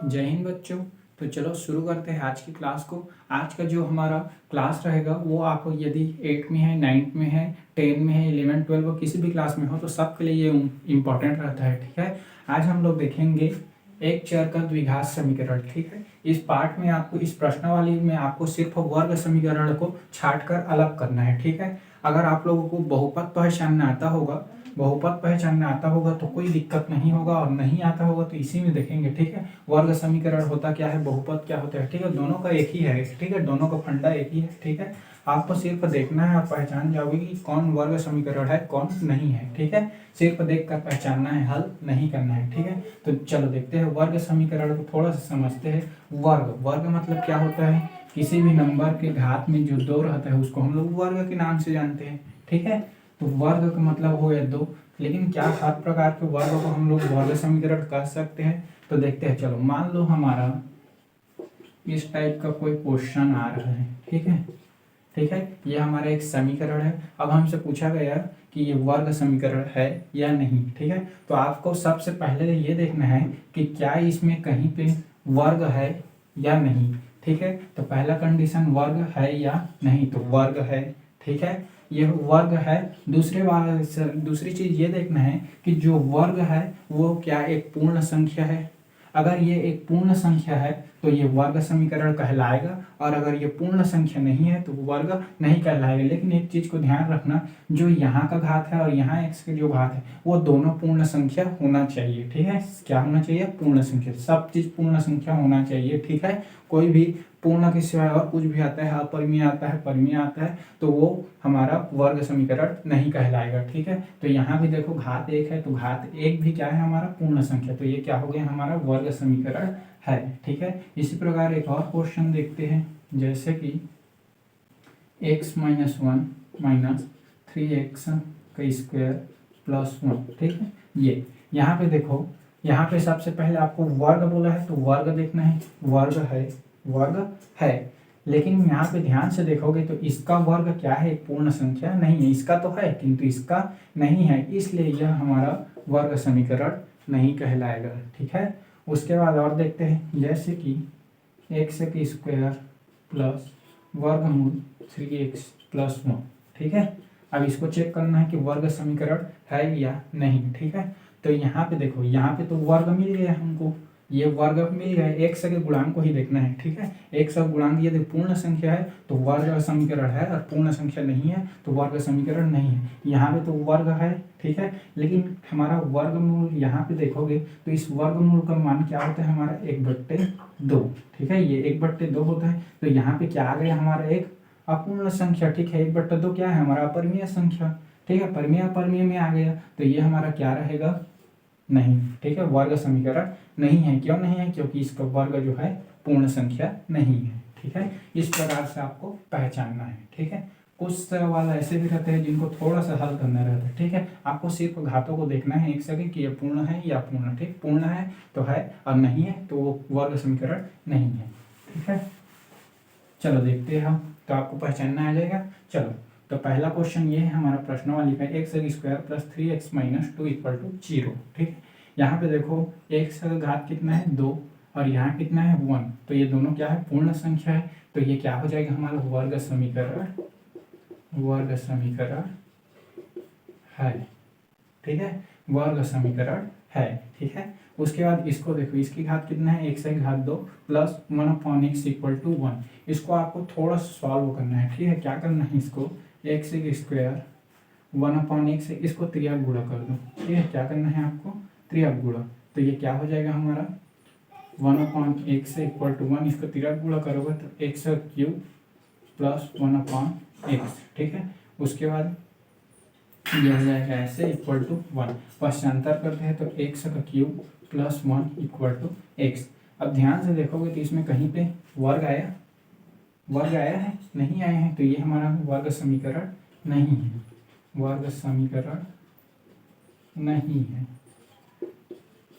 जय हिंद बच्चों। तो चलो शुरू करते हैं आज की क्लास को। आज का जो हमारा क्लास रहेगा वो आपको यदि 8 में है, 9 में है, 10 में है, 11, 12 किसी भी क्लास में हो तो सबके लिए ये इम्पोर्टेंट रहता है। ठीक है, आज हम लोग देखेंगे एक चर का द्विघात समीकरण। ठीक है, इस पार्ट में आपको, इस प्रश्नावली में आपको सिर्फ वर्ग समीकरण को छाट कर अलग करना है। ठीक है, अगर आप लोगों को बहुपद पहचानना आता होगा तो कोई दिक्कत नहीं होगा, और नहीं आता होगा तो इसी में देखेंगे। ठीक है, वर्ग समीकरण होता क्या है, बहुपद क्या होता है। ठीक है, दोनों का एक ही है। ठीक है, दोनों का फंडा एक ही है। ठीक है, आपको सिर्फ देखना है, आप पहचान जाओगे कि कौन वर्ग समीकरण है कौन नहीं है। ठीक है, सिर्फ देख कर पहचानना है, हल नहीं करना है। ठीक है, तो चलो देखते हैं वर्ग समीकरण को थोड़ा सा समझते हैं। वर्ग मतलब क्या होता है, किसी भी नंबर के घात में जो 2 रहता है उसको हम लोग वर्ग के नाम से जानते हैं। ठीक है, तो वर्ग का मतलब हो या 2, लेकिन क्या हर प्रकार के वर्ग को हम लोग वर्ग समीकरण कह सकते हैं? तो देखते हैं। चलो मान लो हमारा इस टाइप का कोई क्वेश्चन आ रहा है। ठीक है, ये हमारा एक समीकरण है। अब हमसे पूछा गया कि ये वर्ग समीकरण है या नहीं। ठीक है, तो आपको सबसे पहले ये देखना है कि क्या इसमें कहीं पे वर्ग है या नहीं। ठीक है, तो पहला कंडीशन वर्ग है या नहीं, तो वर्ग है। ठीक है, यह वर्ग है। दूसरी चीज ये देखना है कि जो वर्ग है वो क्या एक पूर्ण संख्या है। अगर ये एक पूर्ण संख्या है तो ये वर्ग समीकरण कहलाएगा, और अगर ये पूर्ण संख्या नहीं है तो वर्ग नहीं कहलाएगा। लेकिन एक चीज को ध्यान रखना, जो यहाँ का घात है और यहाँ x का जो घात है वो दोनों पूर्ण संख्या होना चाहिए। ठीक है, क्या होना चाहिए, पूर्ण संख्या। सब चीज पूर्ण संख्या होना चाहिए। ठीक है, कोई भी पूर्ण के सिवाय और कुछ भी आता है, अपरिमेय आता है, परिमेय आता है, तो वो हमारा वर्ग समीकरण नहीं कहलाएगा। ठीक है, तो यहाँ भी देखो घात 1 है, तो घात 1 भी क्या है, हमारा पूर्ण संख्या, तो ये क्या हो गया, हमारा वर्ग समीकरण है। ठीक है, इसी प्रकार एक और क्वेश्चन देखते हैं, जैसे कि x - 1 - 3x का स्क्वायर प्लस 1। ठीक है, ये यहाँ पे देखो, यहाँ पे सबसे पहले आपको वर्ग बोला है तो वर्ग देखना है। वर्ग है, लेकिन यहाँ पे ध्यान से देखोगे तो इसका वर्ग क्या है, एक पूर्ण संख्या नहीं है। इसका तो है किंतु इसका नहीं है, इसलिए यह हमारा वर्ग समीकरण नहीं कहलाएगा। ठीक है, उसके बाद और देखते हैं, जैसे कि x का स्क्वायर प्लस वर्गमूल 3x + 1। ठीक है, अब इसको चेक करना है कि वर्ग समीकरण है या नहीं। ठीक है, तो यहाँ पे देखो, यहाँ पे तो वर्ग मिल गया हमको, ये वर्ग मिल गए, x के गुणांक को ही देखना है। ठीक है, x का गुणांक यदि पूर्ण संख्या है तो वर्ग समीकरण है, और पूर्ण संख्या नहीं है तो वर्ग समीकरण नहीं है। यहाँ पे तो वर्ग है। ठीक है, लेकिन हमारा वर्गमूल यहाँ पे देखोगे तो इस वर्गमूल का मान क्या होता है, हमारा 1/2। ठीक है, ये 1/2 होता है, तो यहाँ पे क्या आ गया, हमारा एक अपूर्ण संख्या। ठीक है, 1/2 क्या है, हमारा अपरिमेय संख्या। ठीक है, परिमेय अपरिमेय में आ गया, तो ये हमारा क्या रहेगा, नहीं। ठीक है, वर्ग समीकरण नहीं है। क्यों नहीं है, क्योंकि इसका वर्ग जो है पूर्ण संख्या नहीं है। ठीक है, इस प्रकार से आपको पहचानना है। ठीक है, कुछ सवाल ऐसे भी रहते हैं जिनको थोड़ा सा हल करना रहता है। ठीक है, आपको सिर्फ घातों को देखना है एक सेकंड कि ये पूर्ण है या अपूर्ण। ठीक, पूर्ण है तो है, और नहीं है तो वो वर्ग समीकरण नहीं है। ठीक है, चलो देखते हैं हम, तो आपको पहचानना आ जाएगा। चलो, तो पहला क्वेश्चन ये है हमारा प्रश्नावली का, x का स्क्वायर प्लस 3x - 2 = 0। ठीक है, यहाँ पे देखो x का घात कितना है, 2, और यहाँ कितना है, 1, तो ये दोनों क्या है, पूर्ण संख्या है, तो ये क्या हो जाएगा, हमारा वर्ग समीकरण है। ठीक है, वर्ग समीकरण है। ठीक है, उसके बाद इसको देखो, इसकी घात कितना है, x की घात 2 प्लस 1/x = 1। इसको आपको थोड़ा सा सॉल्व करना है। ठीक है, क्या करना है, इसको x का स्क्वायर 1/x से इसको त्रियाक गुणा कर दो। ठीक है, क्या करना है आपको, त्रियाक गुणा, तो ये क्या हो जाएगा, हमारा 1/x = 1, इसको त्रियाक गुणा करोगे तो x³ + 1/x। ठीक है, उसके बाद यह हो जाएगा ऐसे =1। पश्चांतर करते हैं तो x³ + 1 = x। अब ध्यान से देखोगे तो इसमें कहीं पे वर्ग आया है, नहीं आया है, तो ये हमारा वर्ग समीकरण नहीं है। वर्ग समीकरण नहीं है।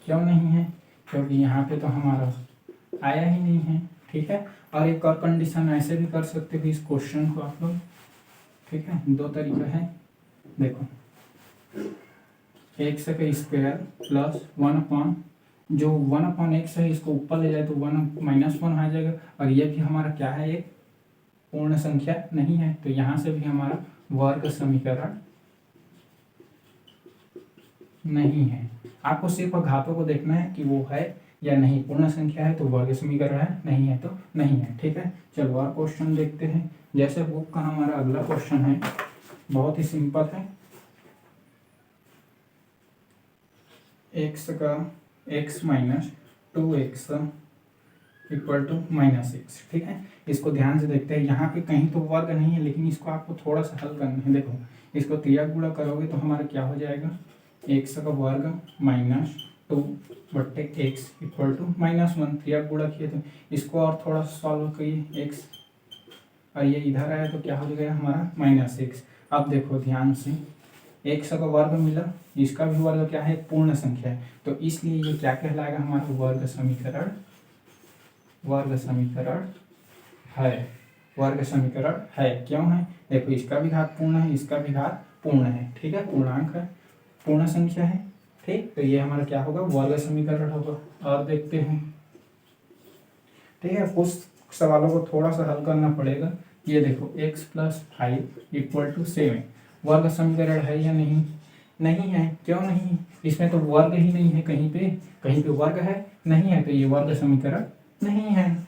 क्यों नहीं है, क्योंकि यहाँ पे तो हमारा आया ही नहीं है। ठीक है, और एक और कंडीशन ऐसे भी कर सकते हो इस क्वेश्चन को आप लोग। ठीक है, दो तरीका है, देखो x का स्क्वायर प्लस 1/, जो 1/x है इसको ऊपर ले जाए तो 1 - 1 आ जाएगा, और ये भी हमारा क्या है, एक पूर्ण संख्या नहीं है, तो यहाँ से भी हमारा वर्ग समीकरण नहीं है। आपको सिर्फ घातों को देखना है कि वो है या नहीं, पूर्ण संख्या है तो वर्ग समीकरण है, नहीं है तो नहीं है। ठीक है, चलो और क्वेश्चन देखते हैं। जैसे बुक का हमारा अगला क्वेश्चन है, बहुत ही सिंपल है। x का x - 2x equal to -x। ठीक है, इसको ध्यान से देखते हैं। यहाँ पे कहीं तो वर्ग नहीं है, लेकिन इसको आपको थोड़ा सा हल करना है। देखो, इसको त्रिया गुणा करोगे तो हमारा क्या हो जाएगा, x का वर्ग -2/x इक्वल टू -1। त्रिया गुणा किए तो इसको और थोड़ा सा सॉल्व करिए, x और ये इधर आया तो क्या हो जाएगा हमारा -x। अब देखो ध्यान से, x का वर्ग मिला, इसका भी वर्ग क्या है, पूर्ण संख्या है, तो इसलिए ये क्या कहलाएगा, हमारा वर्ग समीकरण है। वर्ग समीकरण है, क्यों है, देखो इसका भी घात पूर्ण है, इसका भी घात पूर्ण है। ठीक है, पूर्णांक है, पूर्ण संख्या है। ठीक, तो ये हमारा क्या होगा, वर्ग समीकरण होगा। और देखते हैं, ठीक है, कुछ सवालों को थोड़ा सा हल करना पड़ेगा। ये देखो, x + 5 = 7 वर्ग समीकरण है या नहीं, नहीं है। क्यों नहीं, इसमें तो वर्ग ही नहीं है, कहीं पे वर्ग है नहीं है, तो ये वर्ग समीकरण नहीं है।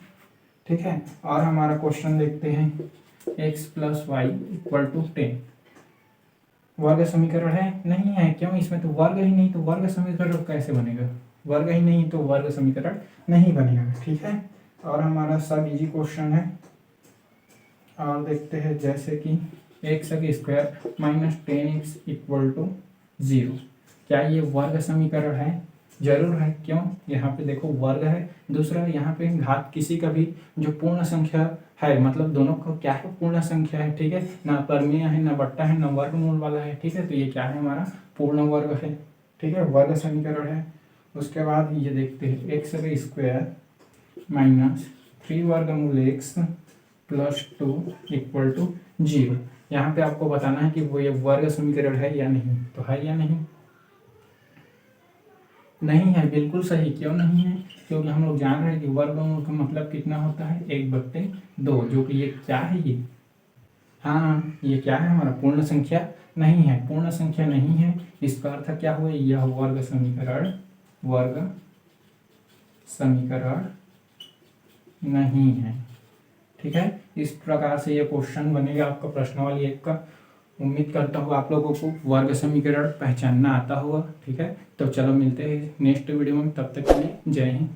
ठीक है, और हमारा क्वेश्चन देखते हैं, x + y = 10 वर्ग समीकरण है, नहीं है। क्यों, इसमें तो वर्ग ही नहीं, तो वर्ग समीकरण कैसे बनेगा, वर्ग ही नहीं तो वर्ग समीकरण नहीं बनेगा। ठीक है, और हमारा सब इजी क्वेश्चन है। और देखते हैं, जैसे कि x² - 10x = 0, क्या ये वर्ग समीकरण है, जरूर है। क्यों, यहाँ पे देखो वर्ग है, दूसरा यहाँ पे घात किसी का भी जो पूर्ण संख्या है, मतलब दोनों को क्या है, पूर्ण संख्या है। ठीक है, ना परमेय है, ना बट्टा है, ना वर्गमूल वाला है। ठीक है, तो ये क्या है, हमारा पूर्ण वर्ग है। ठीक है, वर्ग समीकरण है। उसके बाद ये देखते हैं, x² - 3√x + 2 = 0। यहाँ पे आपको बताना है कि वो ये वर्ग समीकरण है या नहीं, तो है या नहीं, नहीं है, बिल्कुल सही। क्यों नहीं है, क्योंकि हम लोग जान रहे हैं कि वर्गमूल का मतलब कितना होता है, 1/2, जो कि ये क्या है, ये हाँ, ये क्या है, हमारा पूर्ण संख्या नहीं है। पूर्ण संख्या नहीं है, इसका अर्थ क्या हुआ, यह वर्ग समीकरण नहीं है। ठीक है, इस प्रकार से ये क्वेश्चन बनेगा आपका प्रश्नावली 1 का। उम्मीद करता हूँ आप लोगों को वर्ग समीकरण पहचानना आता होगा। ठीक है, तो चलो मिलते हैं नेक्स्ट वीडियो में, तब तक के लिए जय हिंद।